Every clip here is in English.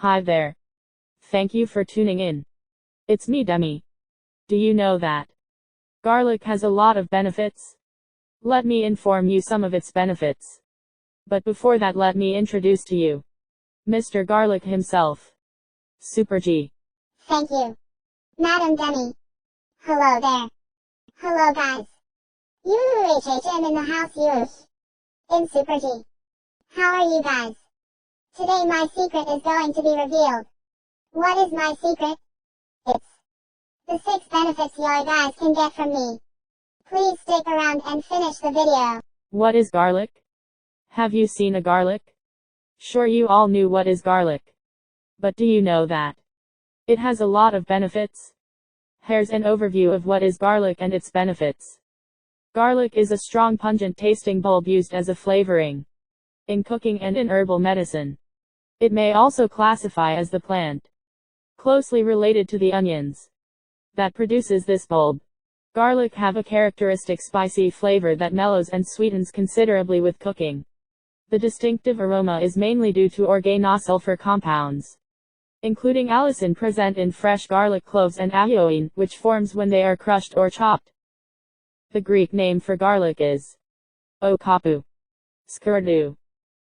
Hi there. Thank you for tuning in. It's me, Demi. Do you know that garlic has a lot of benefits? Let me inform you some of its benefits. But before that, let me introduce to you Mr. Garlic himself. Super G. Thank you, Madam Demi. Hello there. Hello guys. UHHM in the house in Super G. How are you guys? Today my secret is going to be revealed. What is my secret? It's the 6 benefits your guys can get from me. Please stick around and finish the video. What is garlic? Have you seen a garlic? Sure, you all knew what is garlic. But do you know that it has a lot of benefits? Here's an overview of what is garlic and its benefits. Garlic is a strong pungent tasting bulb used as a flavoring in cooking and in herbal medicine. It may also classify as the plant closely related to the onions that produces this bulb. Garlic have a characteristic spicy flavor that mellows and sweetens considerably with cooking. The distinctive aroma is mainly due to organosulfur compounds, including allicin present in fresh garlic cloves and ayoin, which forms when they are crushed or chopped. The Greek name for garlic is okapu. Skurdu.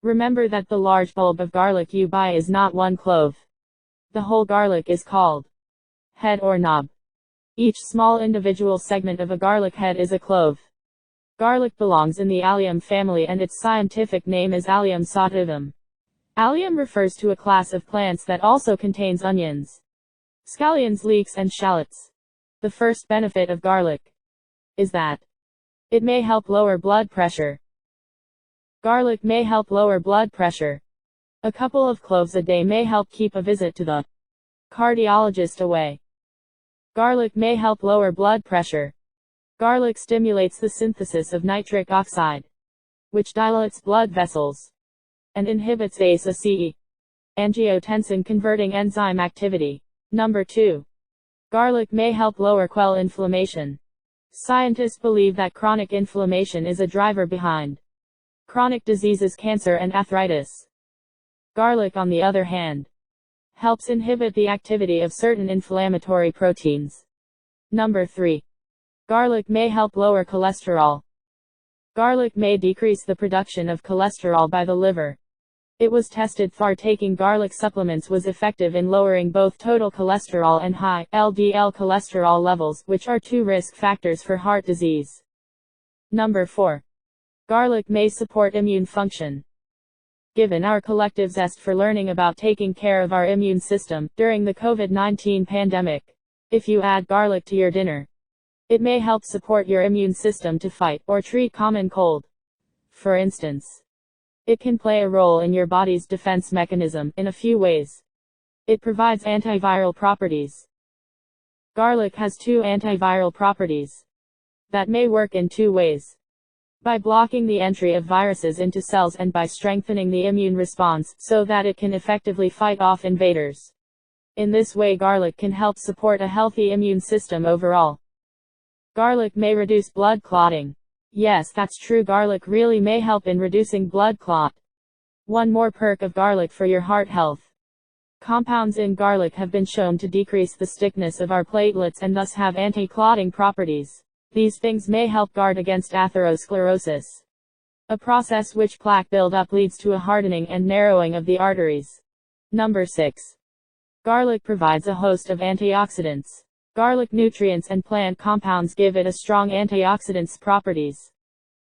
Remember that the large bulb of garlic you buy is not one clove. The whole garlic is called head or knob. Each small individual segment of a garlic head is a clove. Garlic belongs in the allium family and its scientific name is Allium sativum. Allium refers to a class of plants that also contains onions, scallions, leeks and shallots. The first benefit of garlic is that it may help lower blood pressure. Garlic may help lower blood pressure. A couple of cloves a day may help keep a visit to the cardiologist away. Garlic may help lower blood pressure. Garlic stimulates the synthesis of nitric oxide, which dilates blood vessels and inhibits ACE, angiotensin converting enzyme activity. Number 2. Garlic may help lower Quell inflammation. Scientists believe that chronic inflammation is a driver behind chronic diseases, cancer and arthritis. Garlic, on the other hand, helps inhibit the activity of certain inflammatory proteins. Number 3. Garlic may help lower cholesterol. Garlic may decrease the production of cholesterol by the liver. It was tested that taking garlic supplements was effective in lowering both total cholesterol and high LDL cholesterol levels, which are 2 risk factors for heart disease. Number 4. Garlic may support immune function. Given our collective zest for learning about taking care of our immune system during the COVID-19 pandemic, if you add garlic to your dinner, it may help support your immune system to fight or treat common cold. For instance, it can play a role in your body's defense mechanism in a few ways. It provides antiviral properties. Garlic has 2 antiviral properties that may work in 2 ways. By blocking the entry of viruses into cells and by strengthening the immune response so that it can effectively fight off invaders. In this way, garlic can help support a healthy immune system overall. Garlic may reduce blood clotting. Yes, that's true, garlic really may help in reducing blood clot. One more perk of garlic for your heart health. Compounds in garlic have been shown to decrease the thickness of our platelets and thus have anti-clotting properties. These things may help guard against atherosclerosis, a process which plaque buildup leads to a hardening and narrowing of the arteries. Number 6. Garlic provides a host of antioxidants. Garlic nutrients and plant compounds give it a strong antioxidants properties.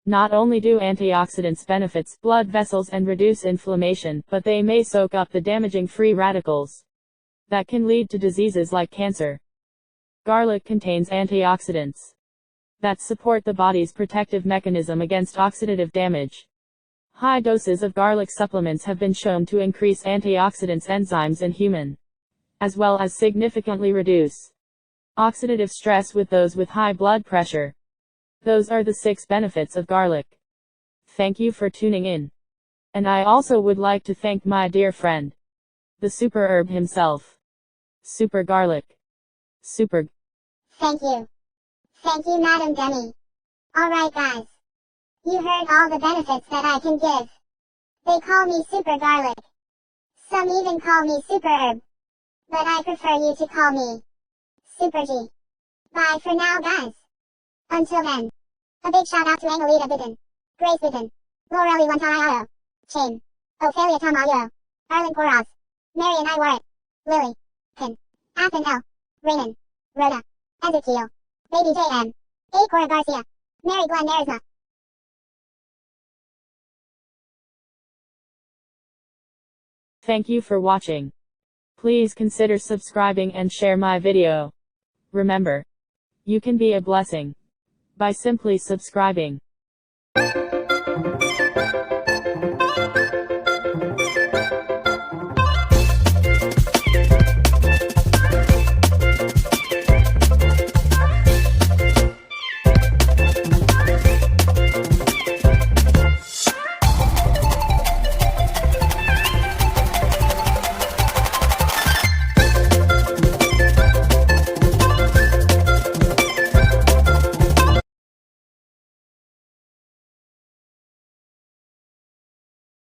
Not only do antioxidants benefits blood vessels and reduce inflammation, but they may soak up the damaging free radicals that can lead to diseases like cancer. Garlic contains antioxidants that support the body's protective mechanism against oxidative damage. High doses of garlic supplements have been shown to increase antioxidants enzymes in human, as well as significantly reduce oxidative stress with those with high blood pressure. Those are the 6 benefits of garlic. Thank you for tuning in. And I also would like to thank my dear friend, the super herb himself, Super Garlic. Super. Thank you. Thank you, Madam Demi. Alright guys. You heard all the benefits that I can give. They call me Super Garlic. Some even call me Super Herb. But I prefer you to call me Super G. Bye for now, guys. Until then. A big shout out to Angelita Bidden, Grace Bidden, Lorelli Wantayao, Chain, Ophelia Tamayo, Arlen Poraz, Marian I. Warwick, Lily, Pin, Athen L, Raymond, Rhoda, Ezekiel, Baby JM, A. Cora Garcia, Mary Glenn Neresma. Thank you for watching. Please consider subscribing and share my video. Remember, you can be a blessing by simply subscribing.